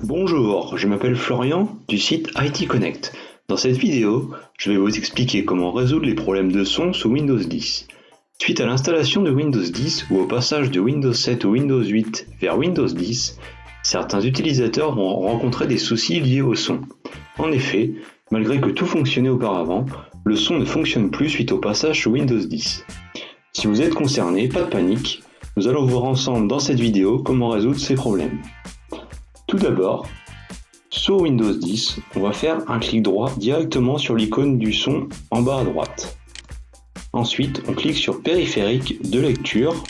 Bonjour, je m'appelle Florian du site IT Connect. Dans cette vidéo, je vais vous expliquer comment résoudre les problèmes de son sous Windows 10. Suite à l'installation de Windows 10 ou au passage de Windows 7 ou Windows 8 vers Windows 10, certains utilisateurs vont rencontrer des soucis liés au son. En effet, malgré que tout fonctionnait auparavant, le son ne fonctionne plus suite au passage sous Windows 10. Si vous êtes concerné, pas de panique, nous allons voir ensemble dans cette vidéo comment résoudre ces problèmes. Tout d'abord, sur Windows 10, on va faire un clic droit directement sur l'icône du son en bas à droite. Ensuite, on clique sur périphériques de lecture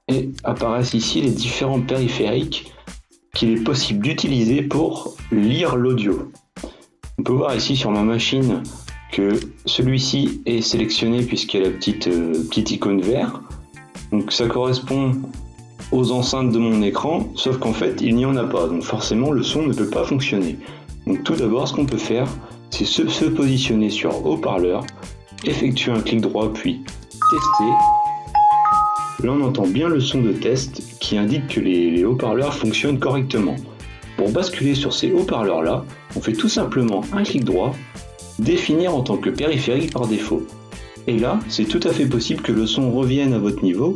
et apparaissent ici les différents périphériques qu'il est possible d'utiliser pour lire l'audio. On peut voir ici sur ma machine que celui-ci est sélectionné puisqu'il y a la petite icône vert. Donc ça correspond aux enceintes de mon écran, sauf qu'en fait il n'y en a pas, donc forcément le son ne peut pas fonctionner. Donc tout d'abord ce qu'on peut faire, c'est se positionner sur haut-parleur, effectuer un clic droit puis tester. Là on entend bien le son de test qui indique que les haut-parleurs fonctionnent correctement. Pour basculer sur ces haut-parleurs là, on fait tout simplement un clic droit, définir en tant que périphérique par défaut. Et là, c'est tout à fait possible que le son revienne à votre niveau,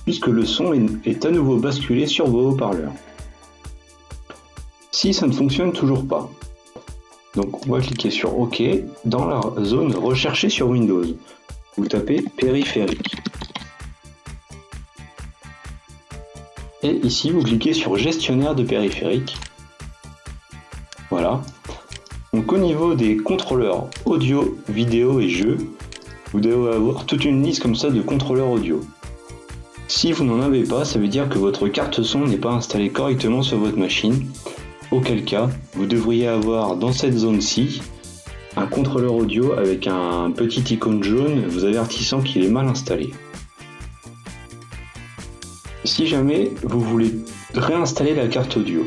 puisque le son est à nouveau basculé sur vos haut-parleurs. Si ça ne fonctionne toujours pas, donc on va cliquer sur OK dans la zone recherchée sur Windows. Vous tapez périphérique. Et ici, vous cliquez sur gestionnaire de périphériques. Voilà. Donc au niveau des contrôleurs audio, vidéo et jeux, vous devez avoir toute une liste comme ça de contrôleurs audio. Si vous n'en avez pas, ça veut dire que votre carte son n'est pas installée correctement sur votre machine, auquel cas vous devriez avoir dans cette zone-ci un contrôleur audio avec un petit icône jaune vous avertissant qu'il est mal installé. Si jamais vous voulez réinstaller la carte audio,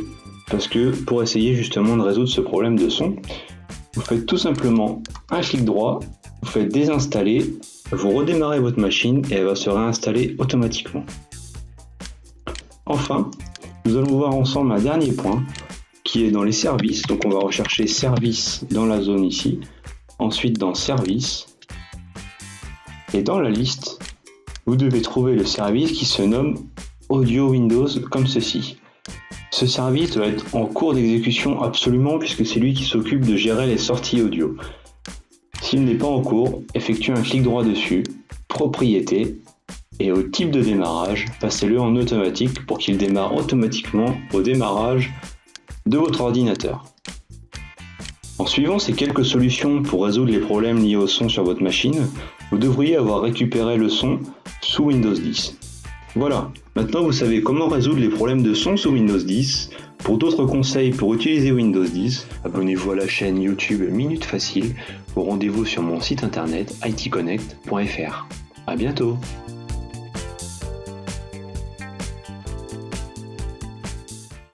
parce que pour essayer justement de résoudre ce problème de son, vous faites tout simplement un clic droit, vous faites désinstaller, vous redémarrez votre machine et elle va se réinstaller automatiquement. Enfin, nous allons voir ensemble un dernier point qui est dans les services. Donc on va rechercher services dans la zone ici, ensuite dans services, et dans la liste, vous devez trouver le service qui se nomme Audio Windows comme ceci. Ce service doit être en cours d'exécution absolument puisque c'est lui qui s'occupe de gérer les sorties audio. S'il n'est pas en cours, effectuez un clic droit dessus, propriété, et au type de démarrage, passez-le en automatique pour qu'il démarre automatiquement au démarrage de votre ordinateur. En suivant ces quelques solutions pour résoudre les problèmes liés au son sur votre machine, vous devriez avoir récupéré le son sous Windows 10. Voilà, maintenant vous savez comment résoudre les problèmes de son sous Windows 10. Pour d'autres conseils pour utiliser Windows 10, abonnez-vous à la chaîne YouTube Minute Facile ou rendez-vous sur mon site internet itconnect.fr. À bientôt.